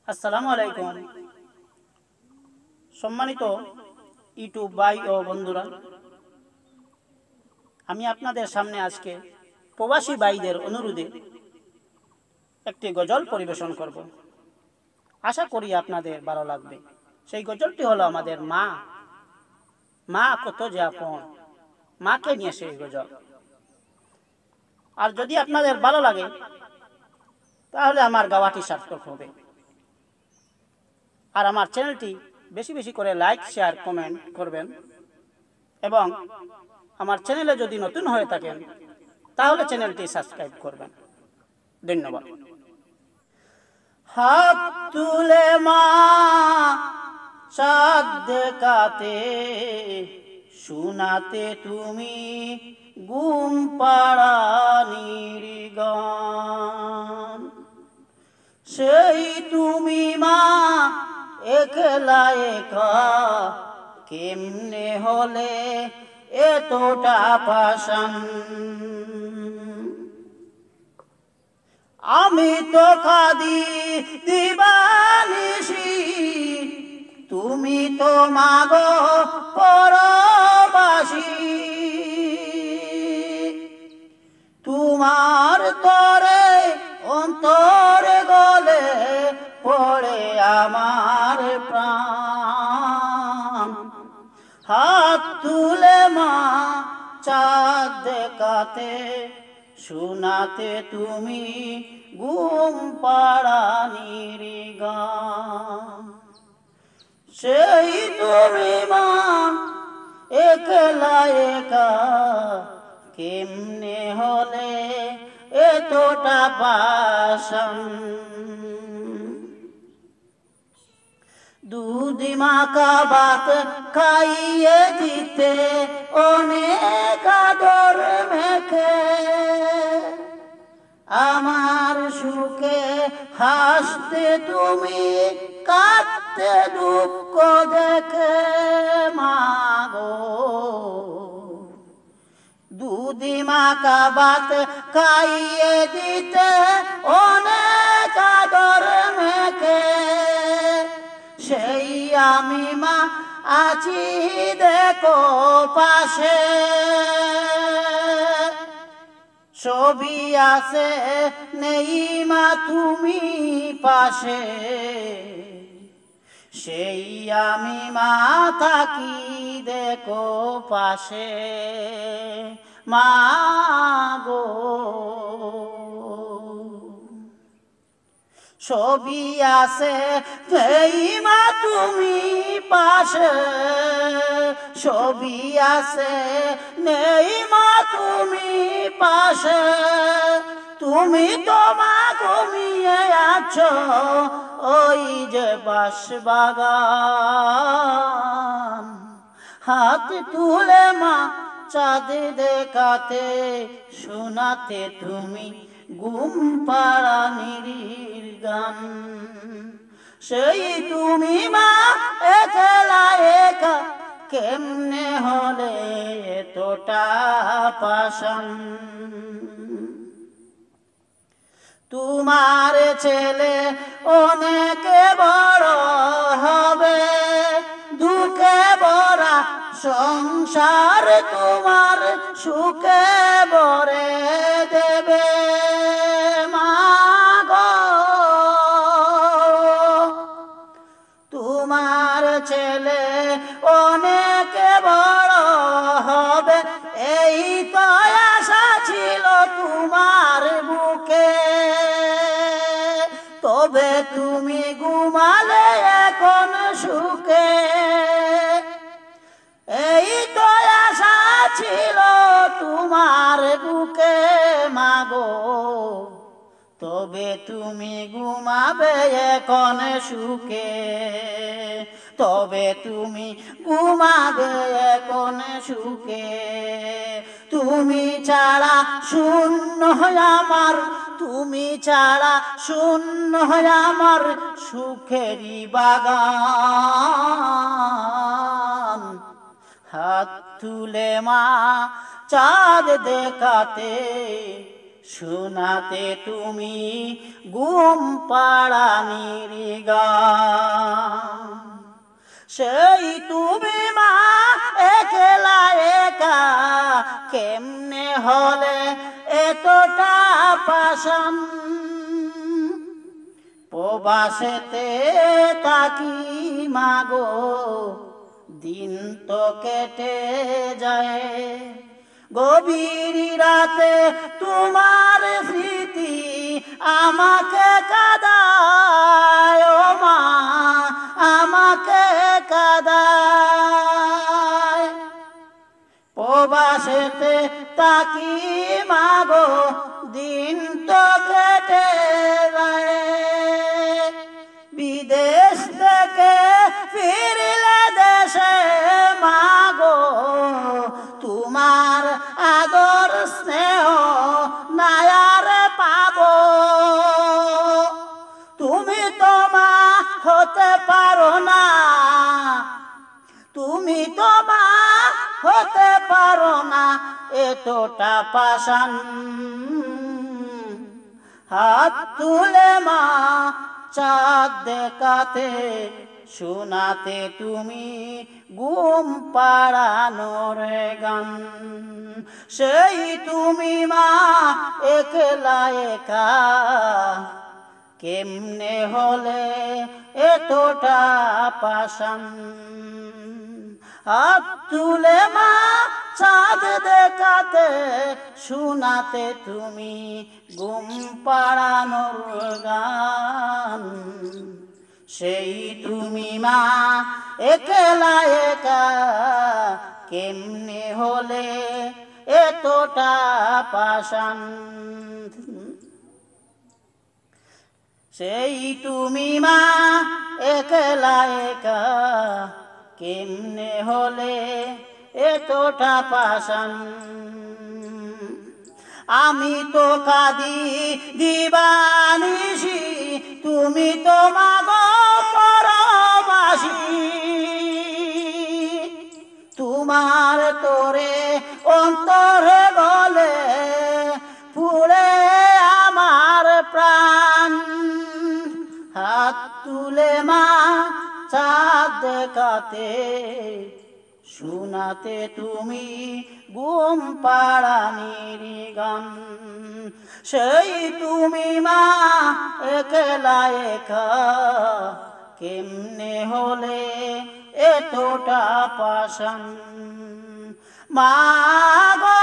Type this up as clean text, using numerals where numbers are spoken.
আসসালামু আলাইকুম। সম্মানিত ইউটিউব ভাই ও বন্ধুরা, আমি আপনাদের সামনে আজকে প্রবাসী ভাইদের অনুরোধে একটি গজল পরিবেশন করব। আশা করি আপনাদের ভালো লাগবে। সেই গজলটি হলো আমাদের মা। মা কত যে আপন, মাকে নিয়ে সেই গজল। আর যদি আপনাদের ভালো লাগে তাহলে আমার গাওয়াটি সার্থক হবে। আর আমার চ্যানেলটি বেশি বেশি করে লাইক, শেয়ার, কমেন্ট করবেন এবং আমার চ্যানেলে যদি নতুন হয়ে থাকেন তাহলে চ্যানেলটি সাবস্ক্রাইব করবেন। ধন্যবাদ। হাত তুলে মা চাঁদ দেখাতে, শোনাতে তুমি ঘুম পাড়ানির গান। সেই তুমি মা একলা একা, কেমনে হলে এতটা পাষাণ। আমি তো কাঁদি দিবানিশি, তুমি তো মাগো পরবাসী। তোমার তরে অন্তরে গলে পড়ে আমার প্রাণ। হাত তুলে মা চাঁদ দেখাতে, শোনাতে তুমি ঘুম পাড়ানির গান। সেই তুমি মা একলা একা, কেমনে হলে এতটা পাষাণ। দুধ মাখা ভাত খাইয়ে দিতে অনেক আদর মেখে, আমার সুখে হাসতে তুমি কাঁদতে দুঃখ দেখে মাগো। দুধ মাখা ভাত খাইয়ে দিতে অনেক আদর মেখে, সেই আমি মা আছি দেখো পাশে। ছবি আছে নেই মা তুমি পাশে, সেই আমি মা থাকি দেখো পাশে মা গো। ছবি আছে নেই মা তুমি পাশে, ছবি আছে নেই মা তুমি পাশে। তুমি তো মা ঘুমিয়ে আছো ওই যে বাঁশবাগান। হাত তুলে মা চাঁদ দেখাতে, শোনাতে তুমি ঘুম পাড়ানির গান। সেই তুমি মা একলা একা, কেমনে হলে এতটা পাষাণ। তোমার ছেলে অনেক বড় হবে, দুঃখে ভরা সংসার তোমার সুখে ভরে দেবে মাগো। তোমার ছেলে অনেক বড় হবে, এই তো আশা ছিল তোমার বুকে। তবে তুমি ঘুমালে এখন সুখে, এই তো আশা ছিল তোমার বুকে মাগো। তবে তুমি ঘুমাবে এখন সুখে, তবে তুমি ঘুমাবে এখন সুখে। তুমি ছাড়া শূন্য আমার, তুমি ছাড়া শূন্য আমার সুখেরই বাগান। হাত তুলে মা চাঁদ দেখাতে, শোনাতে তুমি ঘুম পাড়ানির গান। সেই তুমি মা একলা একা, কেমনে হলে এতটা পাশান। প্রবাসেতে তাকি মাগো, দিন তো কেটে যায়। গভীর রাতে তোমার স্মৃতি আমাকে কাঁদায়, ও মা আমাকে কাঁদায়। প্রবাসেতে তাকি মাগো, দিন তো কেটে যায়। বিদেশ থেকে ফিরলে দেশে মাগো, তোমার আদর স্নেহ নায়ার পাবো। তুমি তো মা হতে পারো না, তুমি তো মা হতে পারো না এতটা পাষাণ। হাত তুলে মা চাঁদ দেখাতে, শোনাতে তুমি ঘুম পাড়ানোর গান। সেই তুমি মা একলা একা, কেমনে হলে এতটা পাষাণ। হাত তুলে মা চাঁদ দেখাতে, শোনাতে তুমি ঘুম পাড়ানোর গান। সেই তুমি মা একলা একা, কেমনে হলে এতটা পাষাণ। সেই তুমি মা একলা একা, কেমনে হলে এতটা পাষাণ। আমি তো কাঁদি দিবানিশি, তুমি তো মাগো পরবাসী। তোমার তোরে অন্তরে বলে পুড়ে আমার প্রাণ। হাত তুলে মা চাঁদ দেখাতে, শোনাতে তুমি ঘুম পাড়ানির গান। সেই তুমি মা একলা একা, কেমনে হলে এতটা পাষাণ। মা গো